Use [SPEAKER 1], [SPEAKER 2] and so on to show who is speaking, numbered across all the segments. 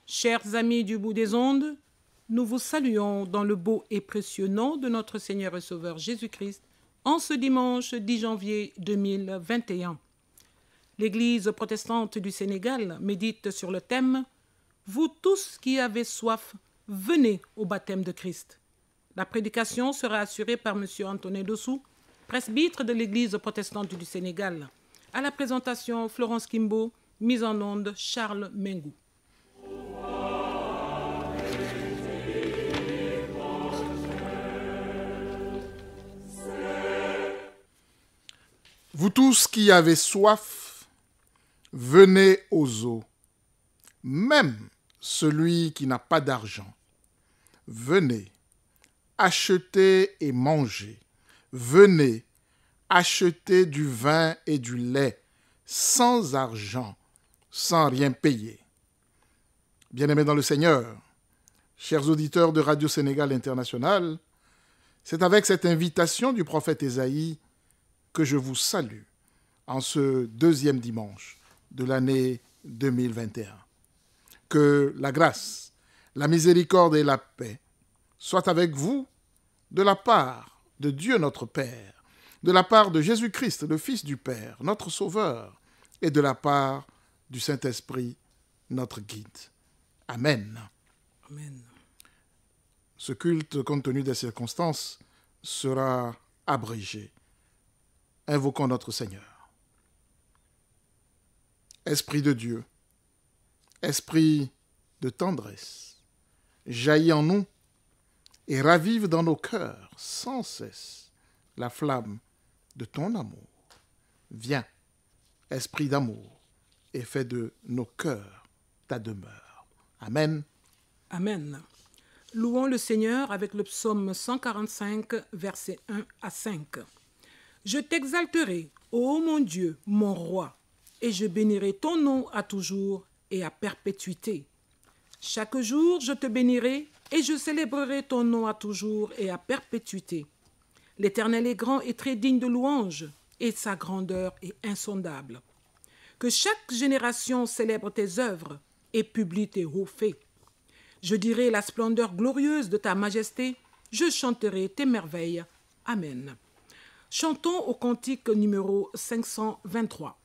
[SPEAKER 1] Chers amis du bout des ondes, nous vous saluons dans le beau et précieux nom de notre Seigneur et Sauveur Jésus-Christ en ce dimanche 10 janvier 2021. L'Église protestante du Sénégal médite sur le thème « Vous tous qui avez soif, venez au baptême de Christ ». La prédication sera assurée par M. Antonin Dossou, presbytre de l'Église protestante du Sénégal. À la présentation, Florence Kimbo, mise en onde, Charles Mengou.
[SPEAKER 2] Vous tous qui avez soif, venez aux eaux. Même celui qui n'a pas d'argent, venez, achetez et mangez. Venez, achetez du vin et du lait, sans argent, sans rien payer. Bien-aimés dans le Seigneur, chers auditeurs de Radio Sénégal International, c'est avec cette invitation du prophète Ésaïe que je vous salue en ce deuxième dimanche de l'année 2021. Que la grâce, la miséricorde et la paix soient avec vous de la part de Dieu notre Père, de la part de Jésus-Christ, le Fils du Père, notre Sauveur, et de la part du Saint-Esprit, notre guide. Amen.
[SPEAKER 1] Amen.
[SPEAKER 2] Ce culte, compte tenu des circonstances, sera abrégé. Invoquons notre Seigneur. Esprit de Dieu, esprit de tendresse, jaillis en nous et ravive dans nos cœurs sans cesse la flamme de ton amour. Viens, esprit d'amour, et fais de nos cœurs ta demeure. Amen.
[SPEAKER 1] Amen. Louons le Seigneur avec le psaume 145, versets 1 à 5. Je t'exalterai, ô mon Dieu, mon roi, et je bénirai ton nom à toujours et à perpétuité. Chaque jour, je te bénirai et je célébrerai ton nom à toujours et à perpétuité. L'Éternel est grand et très digne de louange, et sa grandeur est insondable. Que chaque génération célèbre tes œuvres et publie tes hauts faits. Je dirai la splendeur glorieuse de ta majesté, je chanterai tes merveilles. Amen. Chantons au cantique numéro 523.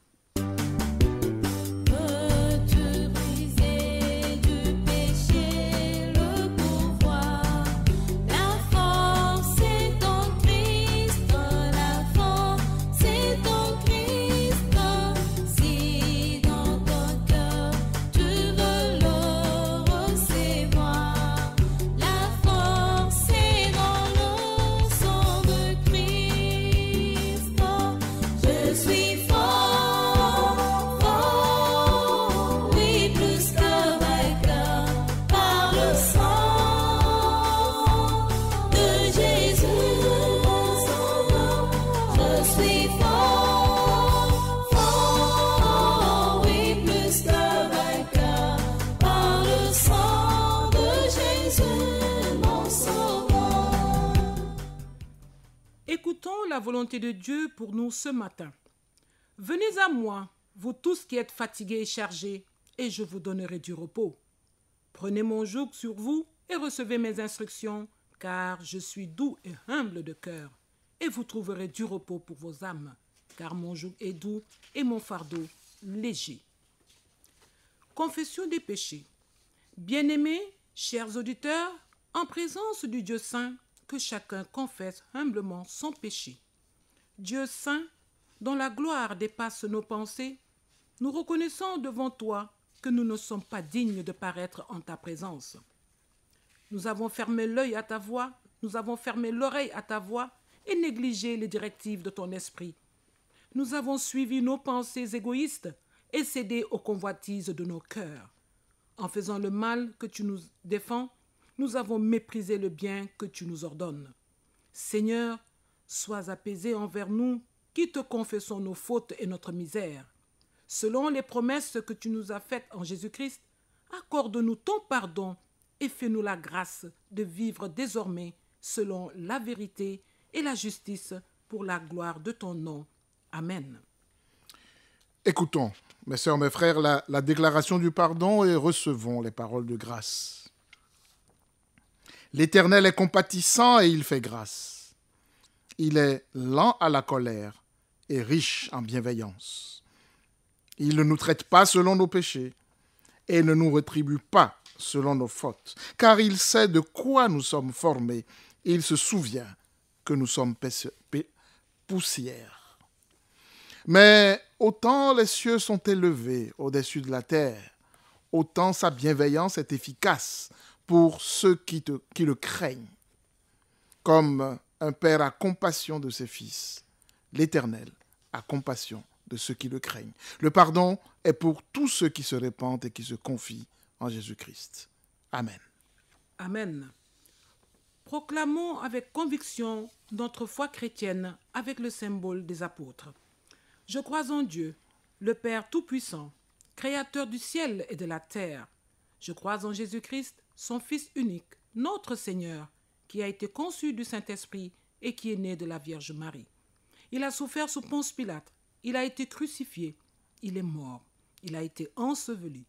[SPEAKER 1] Écoutons la volonté de Dieu pour nous ce matin. Venez à moi, vous tous qui êtes fatigués et chargés, et je vous donnerai du repos. Prenez mon joug sur vous et recevez mes instructions, car je suis doux et humble de cœur, et vous trouverez du repos pour vos âmes, car mon joug est doux et mon fardeau léger. Confession des péchés. Bien-aimés, chers auditeurs, en présence du Dieu saint, que chacun confesse humblement son péché. Dieu saint, dont la gloire dépasse nos pensées, nous reconnaissons devant toi que nous ne sommes pas dignes de paraître en ta présence. Nous avons fermé l'œil à ta voix, nous avons fermé l'oreille à ta voix et négligé les directives de ton esprit. Nous avons suivi nos pensées égoïstes et cédé aux convoitises de nos cœurs. En faisant le mal que tu nous défends, nous avons méprisé le bien que tu nous ordonnes. Seigneur, sois apaisé envers nous qui te confessons nos fautes et notre misère. Selon les promesses que tu nous as faites en Jésus-Christ, accorde-nous ton pardon et fais-nous la grâce de vivre désormais selon la vérité et la justice pour la gloire de ton nom. Amen.
[SPEAKER 2] Écoutons, mes sœurs, mes frères, la déclaration du pardon et recevons les paroles de grâce. L'Éternel est compatissant et il fait grâce. Il est lent à la colère et riche en bienveillance. Il ne nous traite pas selon nos péchés et ne nous rétribue pas selon nos fautes, car il sait de quoi nous sommes formés et il se souvient que nous sommes poussière. Mais autant les cieux sont élevés au-dessus de la terre, autant sa bienveillance est efficace pour ceux qui le craignent. Comme un père a compassion de ses fils, l'Éternel a compassion de ceux qui le craignent. Le pardon est pour tous ceux qui se répandent et qui se confient en Jésus-Christ. Amen.
[SPEAKER 1] Amen. Proclamons avec conviction notre foi chrétienne avec le symbole des apôtres. Je crois en Dieu, le Père Tout-Puissant, Créateur du ciel et de la terre. Je crois en Jésus-Christ, son Fils unique, notre Seigneur, qui a été conçu du Saint-Esprit et qui est né de la Vierge Marie. Il a souffert sous Ponce Pilate, il a été crucifié, il est mort, il a été enseveli.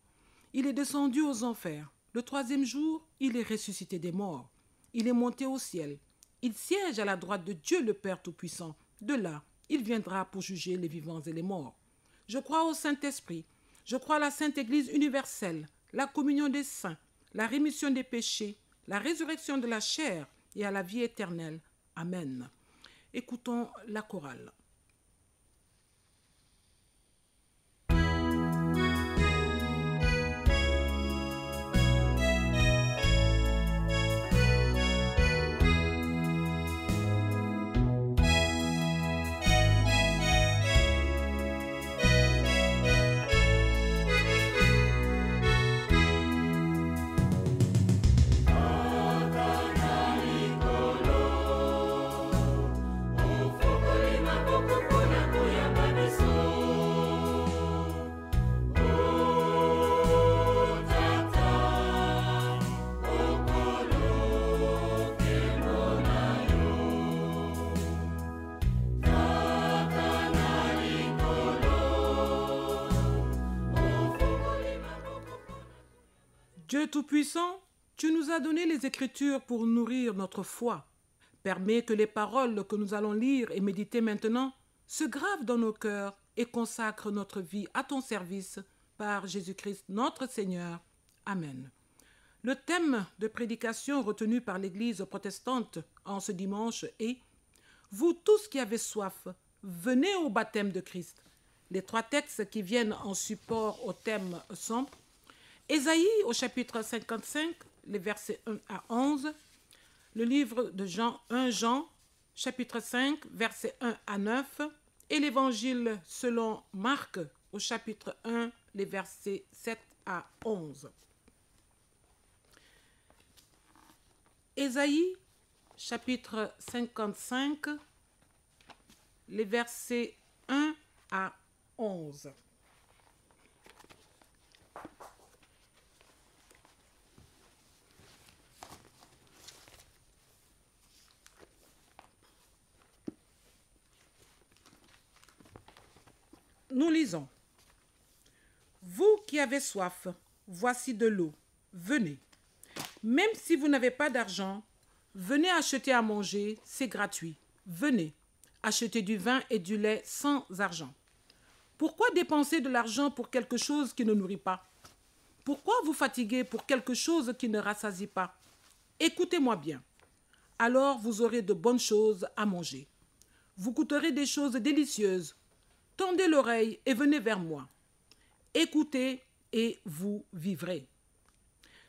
[SPEAKER 1] Il est descendu aux enfers. Le troisième jour, il est ressuscité des morts. Il est monté au ciel. Il siège à la droite de Dieu le Père Tout-Puissant. De là, il viendra pour juger les vivants et les morts. Je crois au Saint-Esprit. Je crois à la Sainte Église universelle, la communion des saints, la rémission des péchés, la résurrection de la chair et à la vie éternelle. Amen. Écoutons la chorale. Dieu Tout-Puissant, tu nous as donné les Écritures pour nourrir notre foi. Permets que les paroles que nous allons lire et méditer maintenant se gravent dans nos cœurs et consacrent notre vie à ton service par Jésus-Christ notre Seigneur. Amen. Le thème de prédication retenu par l'Église protestante en ce dimanche est « Vous tous qui avez soif, venez au baptême de Christ ». Les trois textes qui viennent en support au thème sont Ésaïe au chapitre 55, les versets 1 à 11, le livre de Jean, 1 Jean, chapitre 5, versets 1 à 9, et l'évangile selon Marc au chapitre 1, les versets 7 à 11. Ésaïe, chapitre 55, les versets 1 à 11. Nous lisons. Vous qui avez soif, voici de l'eau, venez. Même si vous n'avez pas d'argent, venez acheter à manger, c'est gratuit. Venez, achetez du vin et du lait sans argent. Pourquoi dépenser de l'argent pour quelque chose qui ne nourrit pas? Pourquoi vous fatiguer pour quelque chose qui ne rassasie pas? Écoutez-moi bien. Alors vous aurez de bonnes choses à manger. Vous goûterez des choses délicieuses. Tendez l'oreille et venez vers moi. Écoutez et vous vivrez.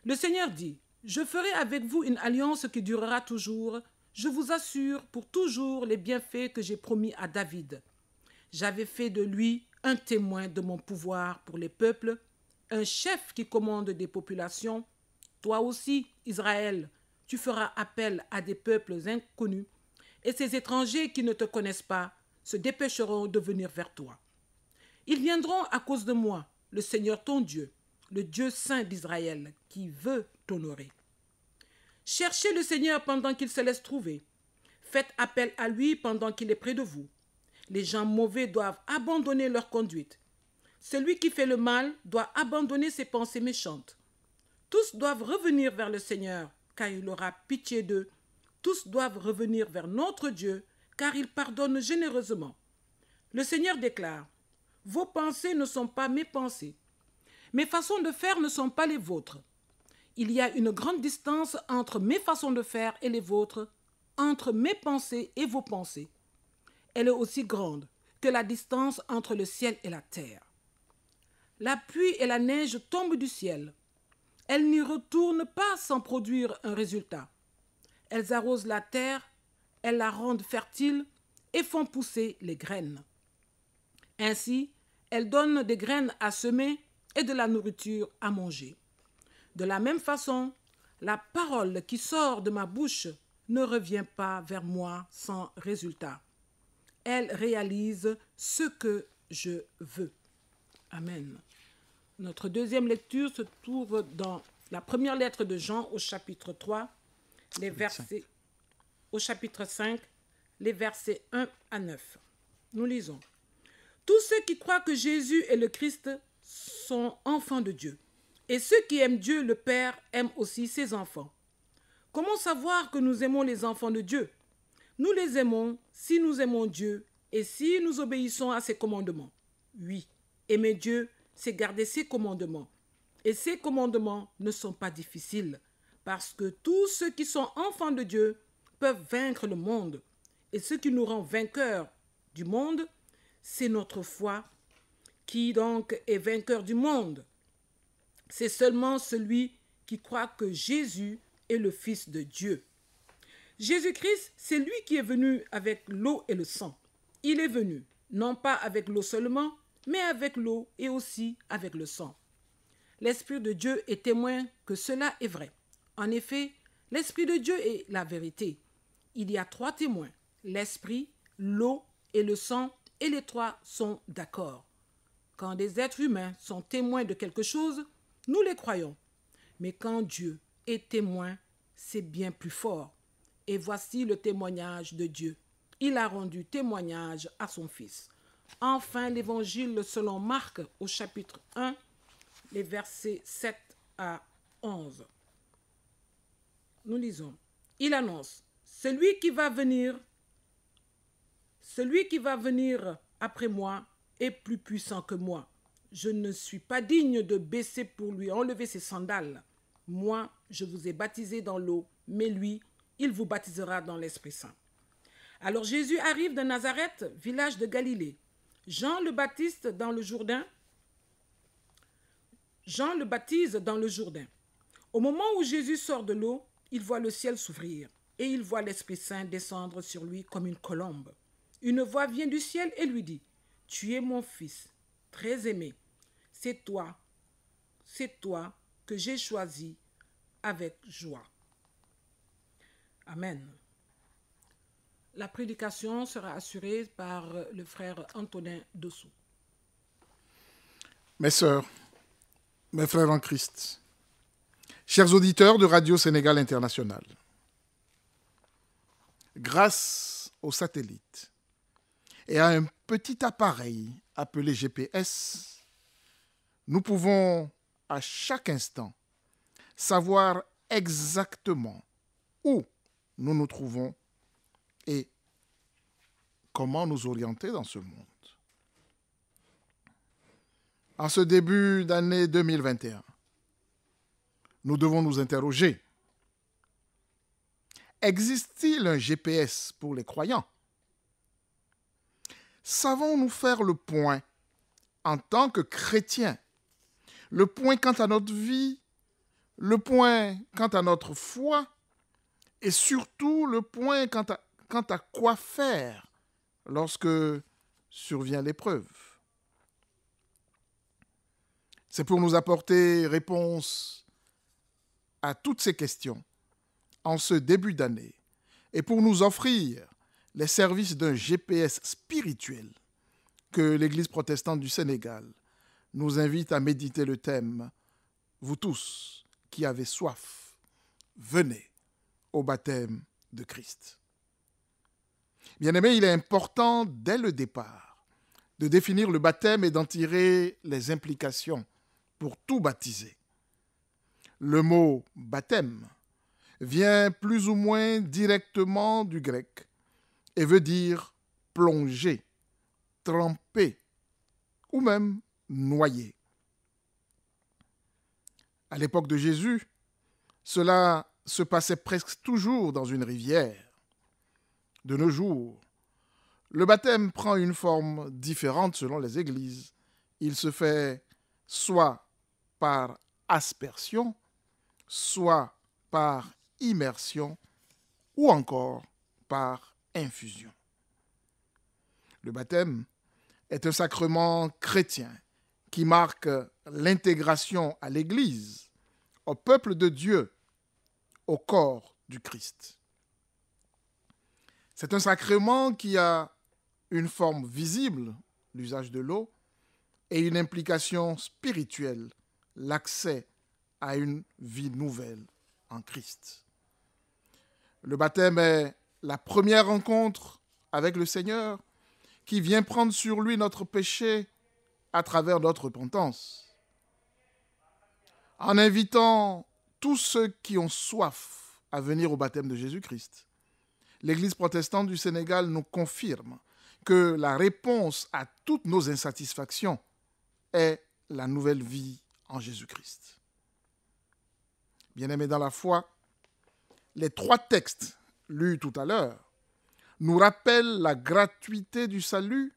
[SPEAKER 1] Le Seigneur dit, je ferai avec vous une alliance qui durera toujours. Je vous assure pour toujours les bienfaits que j'ai promis à David. J'avais fait de lui un témoin de mon pouvoir pour les peuples, un chef qui commande des populations. Toi aussi, Israël, tu feras appel à des peuples inconnus, et ces étrangers qui ne te connaissent pas se dépêcheront de venir vers toi. Ils viendront à cause de moi, le Seigneur ton Dieu, le Dieu saint d'Israël, qui veut t'honorer. Cherchez le Seigneur pendant qu'il se laisse trouver. Faites appel à lui pendant qu'il est près de vous. Les gens mauvais doivent abandonner leur conduite. Celui qui fait le mal doit abandonner ses pensées méchantes. Tous doivent revenir vers le Seigneur, car il aura pitié d'eux. Tous doivent revenir vers notre Dieu, car il pardonne généreusement. Le Seigneur déclare, « Vos pensées ne sont pas mes pensées. Mes façons de faire ne sont pas les vôtres. Il y a une grande distance entre mes façons de faire et les vôtres, entre mes pensées et vos pensées. Elle est aussi grande que la distance entre le ciel et la terre. La pluie et la neige tombent du ciel. Elles n'y retournent pas sans produire un résultat. Elles arrosent la terre, elles la rendent fertile et font pousser les graines. Ainsi, elles donnent des graines à semer et de la nourriture à manger. De la même façon, la parole qui sort de ma bouche ne revient pas vers moi sans résultat. Elle réalise ce que je veux. Amen. Notre deuxième lecture se trouve dans la première lettre de Jean au chapitre 3, au chapitre 5, les versets 1 à 9. Nous lisons. Tous ceux qui croient que Jésus est le Christ sont enfants de Dieu. Et ceux qui aiment Dieu, le Père, aiment aussi ses enfants. Comment savoir que nous aimons les enfants de Dieu? Nous les aimons si nous aimons Dieu et si nous obéissons à ses commandements. Oui, aimer Dieu, c'est garder ses commandements. Et ces commandements ne sont pas difficiles, parce que tous ceux qui sont enfants de Dieu peuvent vaincre le monde. Et ce qui nous rend vainqueurs du monde, c'est notre foi, qui donc est vainqueur du monde. C'est seulement celui qui croit que Jésus est le Fils de Dieu. Jésus-Christ, c'est lui qui est venu avec l'eau et le sang. Il est venu, non pas avec l'eau seulement, mais avec l'eau et aussi avec le sang. L'Esprit de Dieu est témoin que cela est vrai. En effet, l'Esprit de Dieu est la vérité. Il y a 3 témoins, l'Esprit, l'eau et le sang, et les 3 sont d'accord. Quand des êtres humains sont témoins de quelque chose, nous les croyons. Mais quand Dieu est témoin, c'est bien plus fort. Et voici le témoignage de Dieu. Il a rendu témoignage à son Fils. Enfin, l'évangile selon Marc au chapitre 1, les versets 7 à 11. Nous lisons. Il annonce, celui qui va venir après moi est plus puissant que moi. Je ne suis pas digne de baisser pour lui enlever ses sandales. Moi, je vous ai baptisé dans l'eau, mais lui, il vous baptisera dans l'Esprit Saint. Alors Jésus arrive de Nazareth, village de Galilée. Jean le baptise dans le Jourdain. Au moment où Jésus sort de l'eau, il voit le ciel s'ouvrir et il voit l'Esprit Saint descendre sur lui comme une colombe. Une voix vient du ciel et lui dit, « Tu es mon Fils, très aimé. C'est toi que j'ai choisi avec joie. » Amen. La prédication sera assurée par le frère Antonin Dossou.
[SPEAKER 2] Mes sœurs, mes frères en Christ, chers auditeurs de Radio Sénégal International, grâce au satellite et à un petit appareil appelé GPS, nous pouvons à chaque instant savoir exactement où nous nous trouvons et comment nous orienter dans ce monde. En ce début d'année 2021, nous devons nous interroger. Existe-t-il un GPS pour les croyants? Savons-nous faire le point en tant que chrétiens? Le point quant à notre vie, le point quant à notre foi, et surtout le point quant à quoi faire lorsque survient l'épreuve. C'est pour nous apporter réponse à toutes ces questions en ce début d'année et pour nous offrir les services d'un GPS spirituel que l'Église protestante du Sénégal nous invite à méditer le thème « Vous tous qui avez soif, venez au baptême de Christ ». Bien-aimés, il est important dès le départ de définir le baptême et d'en tirer les implications pour tout baptiser. Le mot baptême vient plus ou moins directement du grec et veut dire plonger, tremper ou même noyer. À l'époque de Jésus, cela se passait presque toujours dans une rivière. De nos jours, le baptême prend une forme différente selon les églises. Il se fait soit par aspersion, soit par immersion ou encore par infusion. Le baptême est un sacrement chrétien qui marque l'intégration à l'Église, au peuple de Dieu, au corps du Christ. C'est un sacrement qui a une forme visible, l'usage de l'eau, et une implication spirituelle, l'accès à une vie nouvelle en Christ. Le baptême est la première rencontre avec le Seigneur qui vient prendre sur lui notre péché à travers notre repentance. En invitant tous ceux qui ont soif à venir au baptême de Jésus-Christ, l'Église protestante du Sénégal nous confirme que la réponse à toutes nos insatisfactions est la nouvelle vie en Jésus-Christ. Bien-aimés dans la foi, les 3 textes lus tout à l'heure nous rappellent la gratuité du salut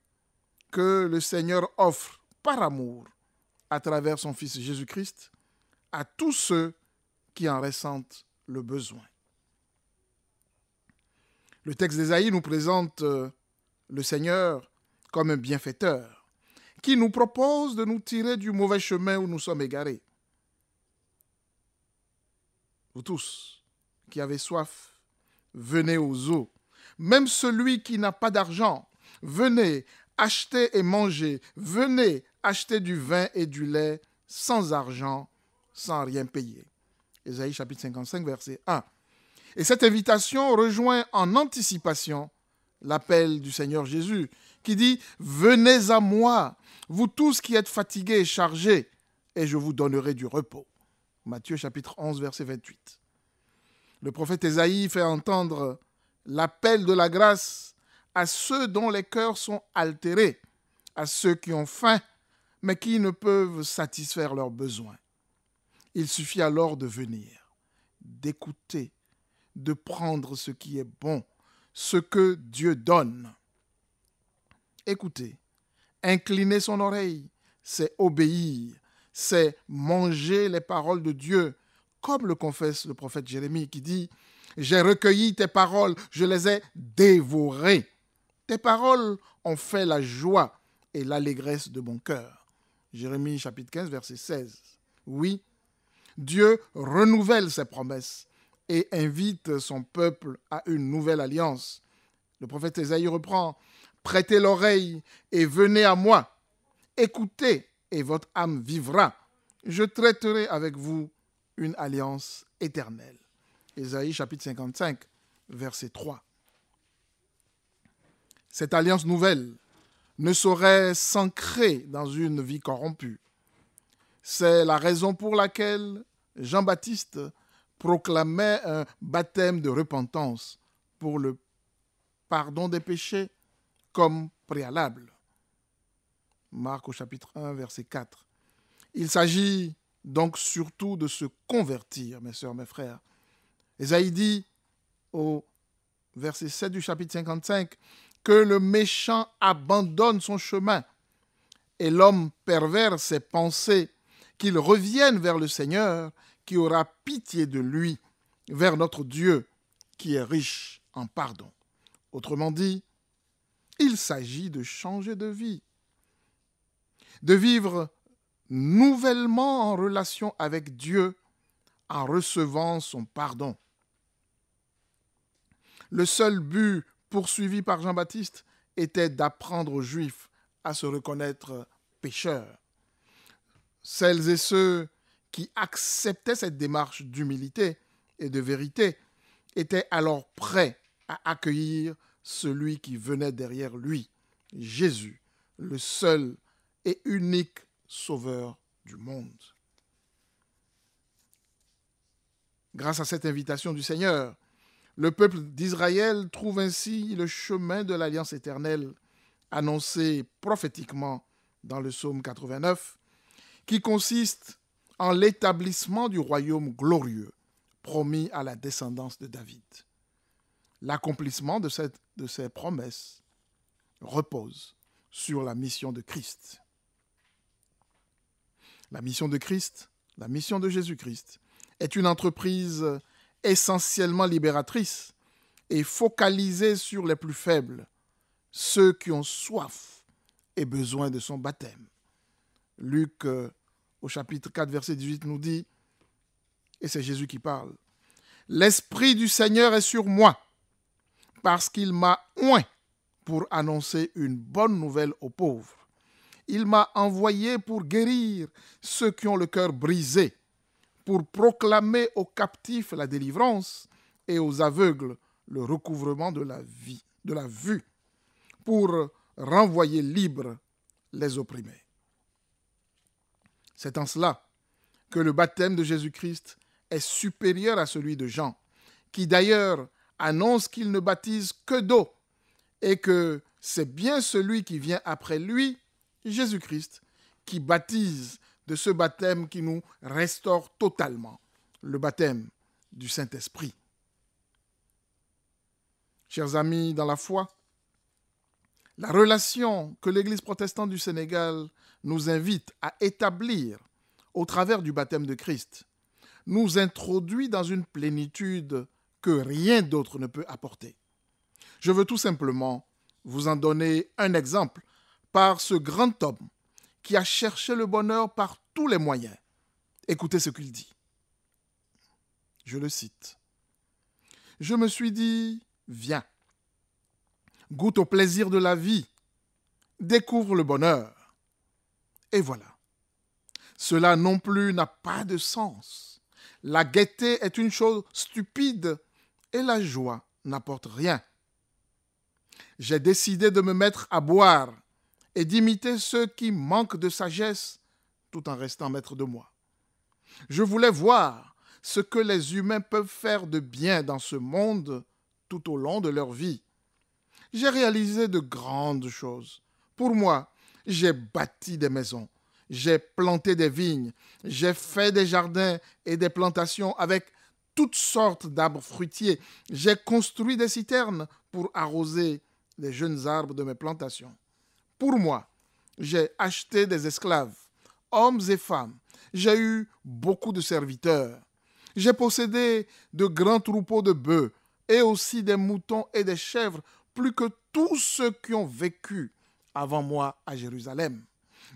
[SPEAKER 2] que le Seigneur offre par amour à travers son Fils Jésus-Christ à tous ceux qui en ressentent le besoin. Le texte d'Ésaïe nous présente le Seigneur comme un bienfaiteur qui nous propose de nous tirer du mauvais chemin où nous sommes égarés. Vous tous qui avez soif, venez aux eaux. Même celui qui n'a pas d'argent, venez acheter et manger. Venez acheter du vin et du lait sans argent, sans rien payer. Ésaïe chapitre 55, verset 1. Et cette invitation rejoint en anticipation l'appel du Seigneur Jésus qui dit « Venez à moi, vous tous qui êtes fatigués et chargés, et je vous donnerai du repos. » Matthieu chapitre 11, verset 28. Le prophète Ésaïe fait entendre l'appel de la grâce à ceux dont les cœurs sont altérés, à ceux qui ont faim, mais qui ne peuvent satisfaire leurs besoins. Il suffit alors de venir, d'écouter, de prendre ce qui est bon, ce que Dieu donne. Écoutez, incliner son oreille, c'est obéir, c'est manger les paroles de Dieu, comme le confesse le prophète Jérémie qui dit « J'ai recueilli tes paroles, je les ai dévorées. Tes paroles ont fait la joie et l'allégresse de mon cœur. » Jérémie chapitre 15, verset 16. Oui, Dieu renouvelle ses promesses et invite son peuple à une nouvelle alliance. Le prophète Ésaïe reprend « Prêtez l'oreille et venez à moi. Écoutez et votre âme vivra. Je traiterai avec vous une alliance éternelle. » Ésaïe chapitre 55, verset 3. Cette alliance nouvelle ne saurait s'ancrer dans une vie corrompue. C'est la raison pour laquelle Jean-Baptiste proclamait un baptême de repentance pour le pardon des péchés comme préalable. Marc au chapitre 1, verset 4. Il s'agit donc surtout de se convertir, mes sœurs, mes frères. Ésaïe dit au verset 7 du chapitre 55 que le méchant abandonne son chemin et l'homme pervers ses pensées, qu'il revienne vers le Seigneur qui aura pitié de lui, vers notre Dieu qui est riche en pardon. Autrement dit, il s'agit de changer de vie, de vivre nouvellement en relation avec Dieu en recevant son pardon. Le seul but poursuivi par Jean-Baptiste était d'apprendre aux Juifs à se reconnaître pécheurs. Celles et ceux qui acceptaient cette démarche d'humilité et de vérité étaient alors prêts à accueillir celui qui venait derrière lui, Jésus, le seul et unique Sauveur du monde. Grâce à cette invitation du Seigneur, le peuple d'Israël trouve ainsi le chemin de l'alliance éternelle annoncée prophétiquement dans le psaume 89, qui consiste en l'établissement du royaume glorieux promis à la descendance de David. L'accomplissement de ces promesses repose sur la mission de Christ. La mission de Christ, la mission de Jésus-Christ, est une entreprise essentiellement libératrice et focalisée sur les plus faibles, ceux qui ont soif et besoin de son baptême. Luc, au chapitre 4, verset 18, nous dit, et c'est Jésus qui parle, « L'Esprit du Seigneur est sur moi, parce qu'il m'a oint pour annoncer une bonne nouvelle aux pauvres. Il m'a envoyé pour guérir ceux qui ont le cœur brisé, pour proclamer aux captifs la délivrance et aux aveugles le recouvrement de la vue, pour renvoyer libres les opprimés. » C'est en cela que le baptême de Jésus-Christ est supérieur à celui de Jean, qui d'ailleurs annonce qu'il ne baptise que d'eau et que c'est bien celui qui vient après lui, Jésus-Christ, qui baptise de ce baptême qui nous restaure totalement, le baptême du Saint-Esprit. Chers amis dans la foi, la relation que l'Église protestante du Sénégal nous invite à établir au travers du baptême de Christ nous introduit dans une plénitude que rien d'autre ne peut apporter. Je veux tout simplement vous en donner un exemple par ce grand homme qui a cherché le bonheur par tous les moyens. Écoutez ce qu'il dit. Je le cite. « Je me suis dit, viens, goûte au plaisir de la vie, découvre le bonheur. Et voilà. Cela non plus n'a pas de sens. La gaieté est une chose stupide et la joie n'apporte rien. J'ai décidé de me mettre à boire et d'imiter ceux qui manquent de sagesse tout en restant maître de moi. Je voulais voir ce que les humains peuvent faire de bien dans ce monde tout au long de leur vie. J'ai réalisé de grandes choses. Pour moi, j'ai bâti des maisons, j'ai planté des vignes, j'ai fait des jardins et des plantations avec toutes sortes d'arbres fruitiers. J'ai construit des citernes pour arroser les jeunes arbres de mes plantations. Pour moi, j'ai acheté des esclaves, hommes et femmes. J'ai eu beaucoup de serviteurs. J'ai possédé de grands troupeaux de bœufs et aussi des moutons et des chèvres, plus que tous ceux qui ont vécu avant moi à Jérusalem.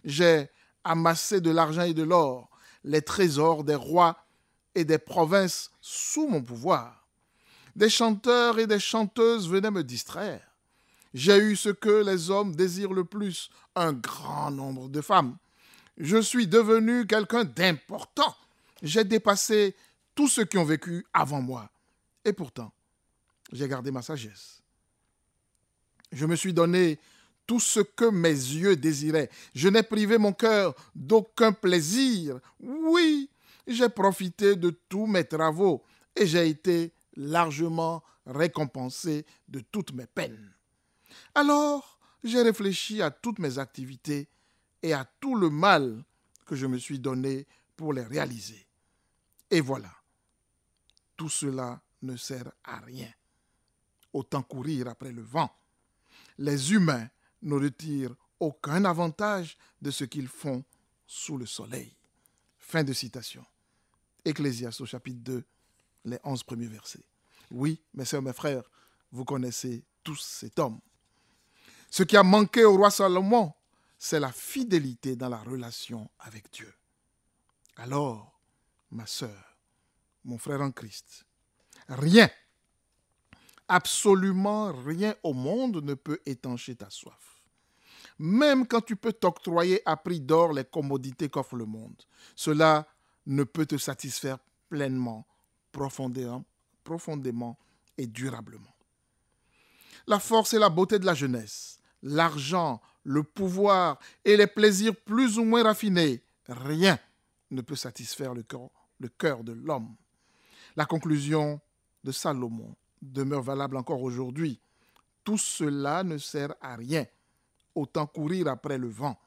[SPEAKER 2] J'ai amassé de l'argent et de l'or, les trésors des rois et des provinces sous mon pouvoir. Des chanteurs et des chanteuses venaient me distraire. J'ai eu ce que les hommes désirent le plus, un grand nombre de femmes. Je suis devenu quelqu'un d'important. J'ai dépassé tous ceux qui ont vécu avant moi. Et pourtant, j'ai gardé ma sagesse. Je me suis donné tout ce que mes yeux désiraient. Je n'ai privé mon cœur d'aucun plaisir. Oui, j'ai profité de tous mes travaux et j'ai été largement récompensé de toutes mes peines. Alors, j'ai réfléchi à toutes mes activités et à tout le mal que je me suis donné pour les réaliser. Et voilà, tout cela ne sert à rien. Autant courir après le vent. Les humains ne retirent aucun avantage de ce qu'ils font sous le soleil. Fin de citation. Ecclésiaste au chapitre 2, les 11 premiers versets. Oui, mes sœurs, mes frères, vous connaissez tous cet homme. Ce qui a manqué au roi Salomon, c'est la fidélité dans la relation avec Dieu. Alors, ma sœur, mon frère en Christ, rien, absolument rien au monde ne peut étancher ta soif. Même quand tu peux t'octroyer à prix d'or les commodités qu'offre le monde, cela ne peut te satisfaire pleinement, profondément et durablement. La force et la beauté de la jeunesse, l'argent, le pouvoir et les plaisirs plus ou moins raffinés, rien ne peut satisfaire le cœur de l'homme. La conclusion de Salomon demeure valable encore aujourd'hui. Tout cela ne sert à rien, autant courir après le vent.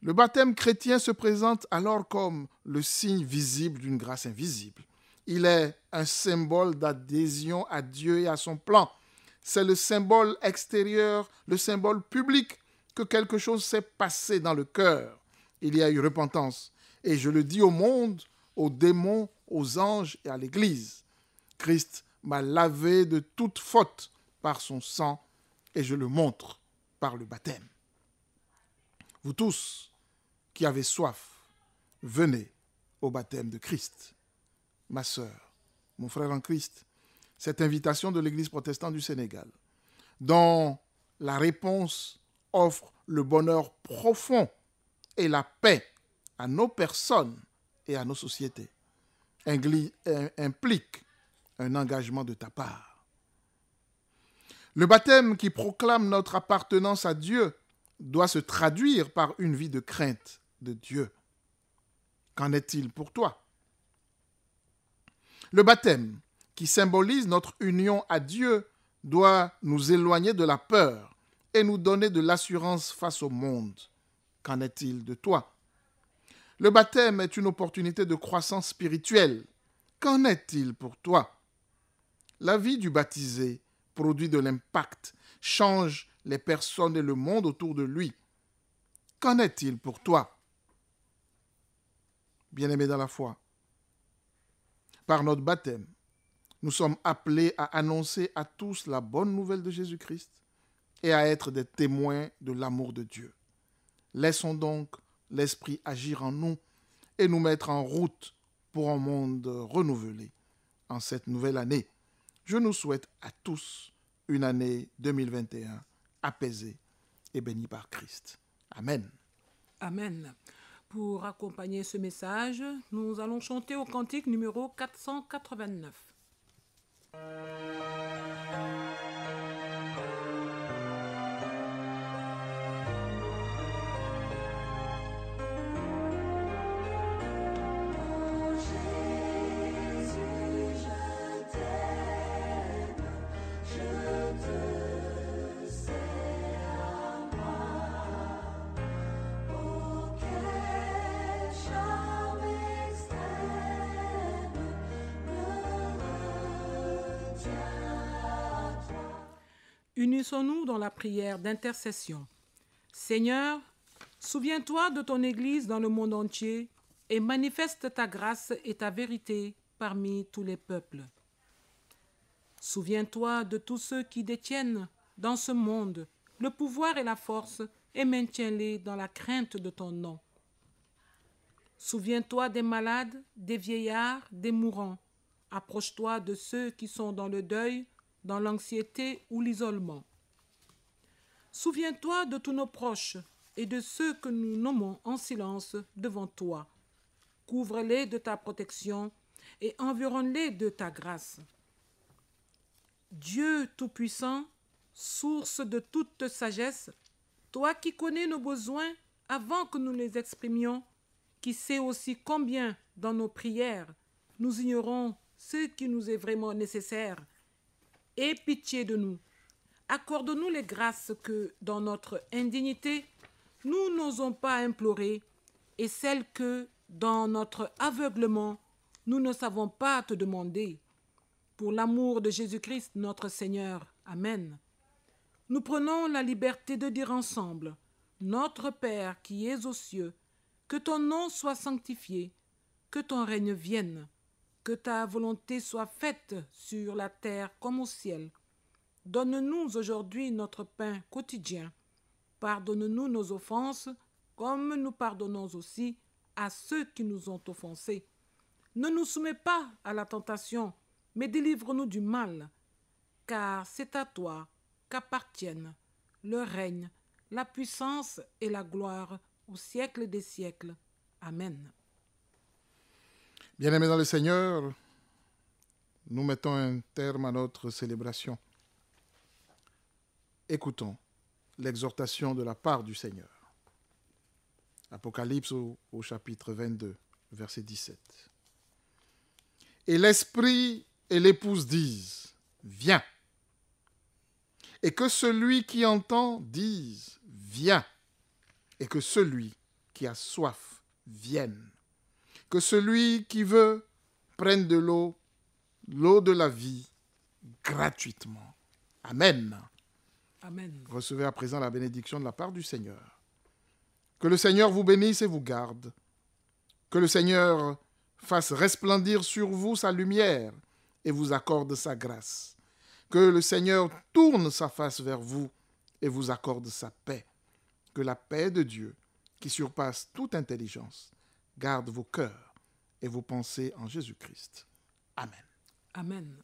[SPEAKER 2] Le baptême chrétien se présente alors comme le signe visible d'une grâce invisible. Il est un symbole d'adhésion à Dieu et à son plan. C'est le symbole extérieur, le symbole public que quelque chose s'est passé dans le cœur. Il y a eu repentance. Et je le dis au monde, aux démons, aux anges et à l'Église. Christ m'a lavé de toute faute par son sang et je le montre par le baptême. Vous tous qui avez soif, venez au baptême de Christ. Ma sœur, mon frère en Christ, cette invitation de l'Église protestante du Sénégal, dont la réponse offre le bonheur profond et la paix à nos personnes et à nos sociétés, implique un engagement de ta part. Le baptême qui proclame notre appartenance à Dieu doit se traduire par une vie de crainte de Dieu. Qu'en est-il pour toi? Le baptême qui symbolise notre union à Dieu doit nous éloigner de la peur et nous donner de l'assurance face au monde. Qu'en est-il de toi? Le baptême est une opportunité de croissance spirituelle. Qu'en est-il pour toi? La vie du baptisé produit de l'impact, change les personnes et le monde autour de lui. Qu'en est-il pour toi? Bien-aimés dans la foi, par notre baptême, nous sommes appelés à annoncer à tous la bonne nouvelle de Jésus-Christ et à être des témoins de l'amour de Dieu. Laissons donc l'Esprit agir en nous et nous mettre en route pour un monde renouvelé en cette nouvelle année. Je nous souhaite à tous une année 2021 apaisée et bénie par Christ. Amen.
[SPEAKER 1] Amen. Pour accompagner ce message, nous allons chanter au cantique numéro 489. Unissons-nous dans la prière d'intercession. Seigneur, souviens-toi de ton Église dans le monde entier et manifeste ta grâce et ta vérité parmi tous les peuples. Souviens-toi de tous ceux qui détiennent dans ce monde le pouvoir et la force et maintiens-les dans la crainte de ton nom. Souviens-toi des malades, des vieillards, des mourants. Approche-toi de ceux qui sont dans le deuil, dans l'anxiété ou l'isolement. Souviens-toi de tous nos proches et de ceux que nous nommons en silence devant toi. Couvre-les de ta protection et environne-les de ta grâce. Dieu Tout-Puissant, source de toute sagesse, toi qui connais nos besoins avant que nous les exprimions, qui sais aussi combien dans nos prières nous ignorons ce qui nous est vraiment nécessaire, aie pitié de nous. Accorde-nous les grâces que, dans notre indignité, nous n'osons pas implorer et celles que, dans notre aveuglement, nous ne savons pas te demander. Pour l'amour de Jésus-Christ, notre Seigneur. Amen. Nous prenons la liberté de dire ensemble, Notre Père qui es aux cieux, que ton nom soit sanctifié, que ton règne vienne, que ta volonté soit faite sur la terre comme au ciel. Donne-nous aujourd'hui notre pain quotidien. Pardonne-nous nos offenses, comme nous pardonnons aussi à ceux qui nous ont offensés. Ne nous soumets pas à la tentation, mais délivre-nous du mal, car c'est à toi qu'appartiennent le règne, la puissance et la gloire au siècle des siècles. Amen.
[SPEAKER 2] Bien-aimés dans le Seigneur, nous mettons un terme à notre célébration. Écoutons l'exhortation de la part du Seigneur. Apocalypse au chapitre 22, verset 17. Et l'esprit et l'épouse disent, viens. Et que celui qui entend dise, viens. Et que celui qui a soif vienne. Que celui qui veut prenne de l'eau de la vie, gratuitement. Amen.
[SPEAKER 1] Amen.
[SPEAKER 2] Recevez à présent la bénédiction de la part du Seigneur. Que le Seigneur vous bénisse et vous garde. Que le Seigneur fasse resplendir sur vous sa lumière et vous accorde sa grâce. Que le Seigneur tourne sa face vers vous et vous accorde sa paix. Que la paix de Dieu, qui surpasse toute intelligence, garde vos cœurs et vos pensées en Jésus-Christ. Amen.
[SPEAKER 1] Amen.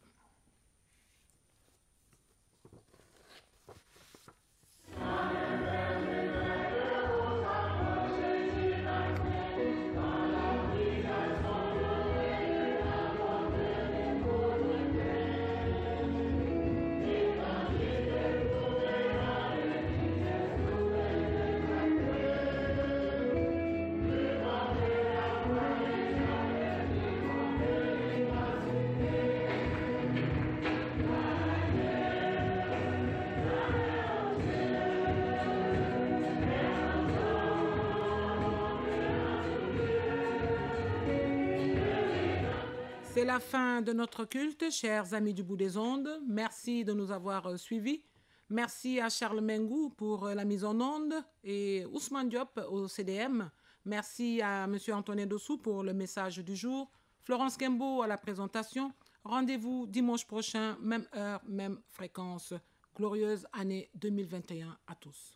[SPEAKER 1] C'est la fin de notre culte, chers amis du bout des ondes. Merci de nous avoir suivis. Merci à Charles Mengou pour la mise en onde et Ousmane Diop au CDM. Merci à M. Antoine Dossou pour le message du jour. Florence Kembo à la présentation. Rendez-vous dimanche prochain, même heure, même fréquence. Glorieuse année 2021 à tous.